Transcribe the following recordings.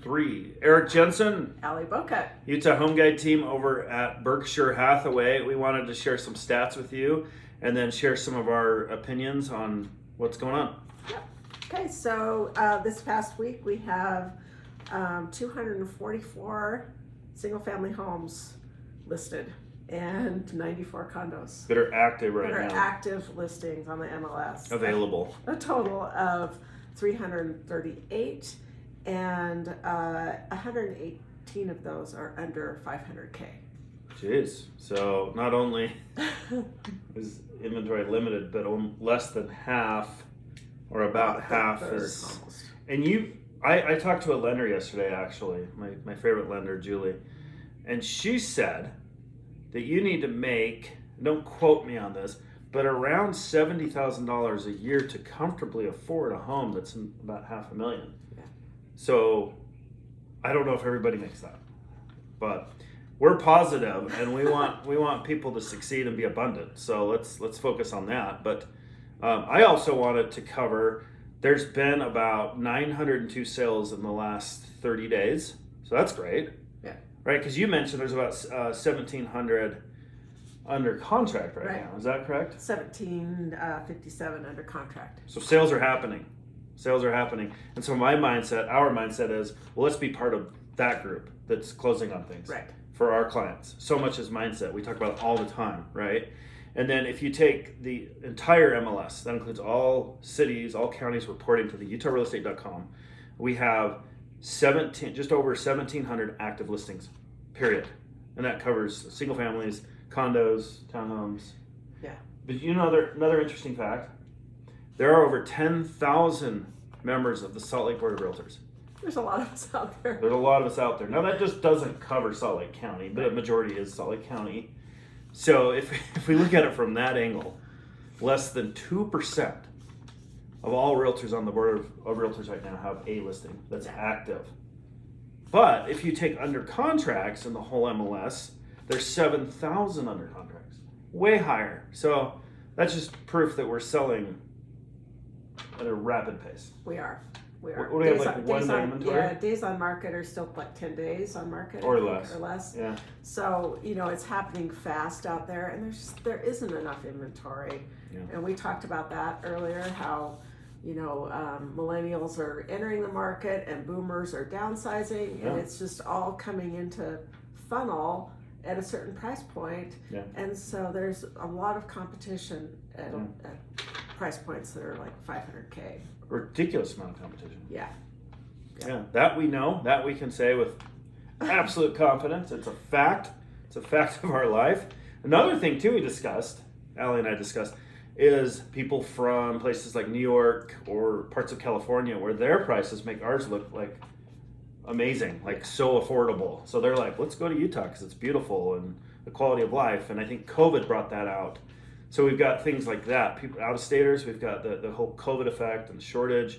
3. Eric Jensen, Allie Boca. Utah Home Guide team over at Berkshire Hathaway. We wanted to share some stats with you and then share some of our opinions on what's going on. Yep. Okay, so this past week we have 244 single-family homes listed and 94 condos That are active right that are now. Active listings on the MLS. Available. A total of 338, and 118 of those are under 500K. Jeez. So not only is inventory limited, but less than half, or about half is. Almost. And I talked to a lender yesterday, actually, my favorite lender, Julie, and she said that you need to make, don't quote me on this, but around $70,000 a year to comfortably afford a home that's in about $500,000. Yeah. So I don't know if everybody makes that, but we're positive, and we want people to succeed and be abundant. So let's focus on that. But I also wanted to cover. There's been about 902 sales in the last 30 days, so that's great. Yeah. Right, because you mentioned there's about 1,700 under contract right now. Is that correct? 1757 under contract. So sales are happening. And so our mindset is, well, let's be part of that group that's closing on things. Right. For our clients. So much is mindset. We talk about it all the time, right? And then if you take the entire MLS, that includes all cities, all counties reporting to the UtahRealEstate.com, we have just over 1,700 active listings, period. And that covers single families, condos, townhomes. Yeah. But you know another interesting fact, there are over 10,000 members of the Salt Lake Board of Realtors. There's a lot of us out there. There's a lot of us out there. Now that just doesn't cover Salt Lake County, but a majority is Salt Lake County. So if we look at it from that angle, less than 2% of all realtors on the Board of Realtors right now have a listing that's active. But if you take under contracts in the whole MLS, there's 7,000 under contracts, way higher. So that's just proof that we're selling at a rapid pace. We are. What do we have, like 1 day inventory? Yeah, days on market are still like 10 days on market. Or I think, less. Or less. Yeah. So, it's happening fast out there, and there isn't enough inventory. Yeah. And we talked about that earlier, how, millennials are entering the market and boomers are downsizing, Yeah. and it's just all coming into funnel at a certain price point. Yeah. And so there's a lot of competition at price points that are like 500K. Ridiculous amount of competition. Yeah. Yeah, that we know, that we can say with absolute confidence. It's a fact. It's a fact of our life. Another thing too Allie and I discussed, is people from places like New York or parts of California where their prices make ours look like amazing, like so affordable. So they're like, let's go to Utah because it's beautiful and the quality of life. And I think COVID brought that out. So we've got things like that. People, out-of-staters, we've got the whole COVID effect and the shortage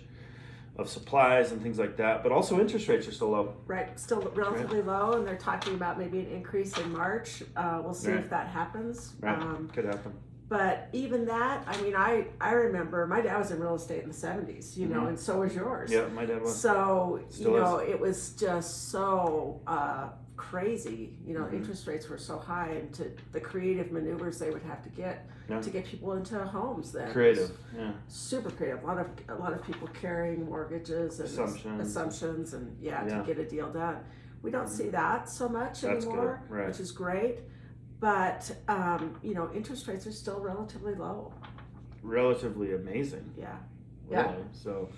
of supplies and things like that. But also interest rates are still low. Right, still relatively low, and they're talking about maybe an increase in March. We'll see if that happens. Right, could happen. But even that, I remember my dad was in real estate in the 70s, and so was yours. Yeah, my dad was. So, Still is. it was just so crazy. Interest rates were so high, and to the creative maneuvers they would have to get to get people into homes. Then Creative, yeah. Super creative. A lot of people carrying mortgages and assumptions, and to get a deal done. We don't see that so much anymore, good. Right. Which is great. But interest rates are still relatively low. Relatively amazing. Yeah. Really. Yeah. So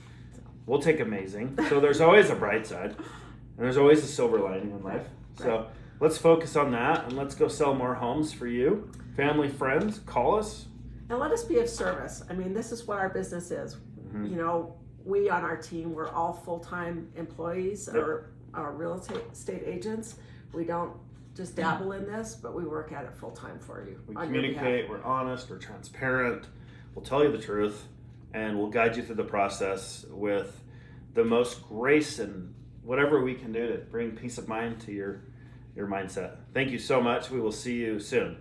we'll take amazing. So there's always a bright side, and there's always a silver lining in life. So let's focus on that, and let's go sell more homes for you. Family, friends, call us. And let us be of service. This is what our business is. Mm-hmm. We on our team, we're all full-time employees or real estate agents. We don't just dabble in this, but we work at it full-time for you. We communicate, we're honest, we're transparent, we'll tell you the truth, and we'll guide you through the process with the most grace and whatever we can do to bring peace of mind to your mindset. Thank you so much. We will see you soon.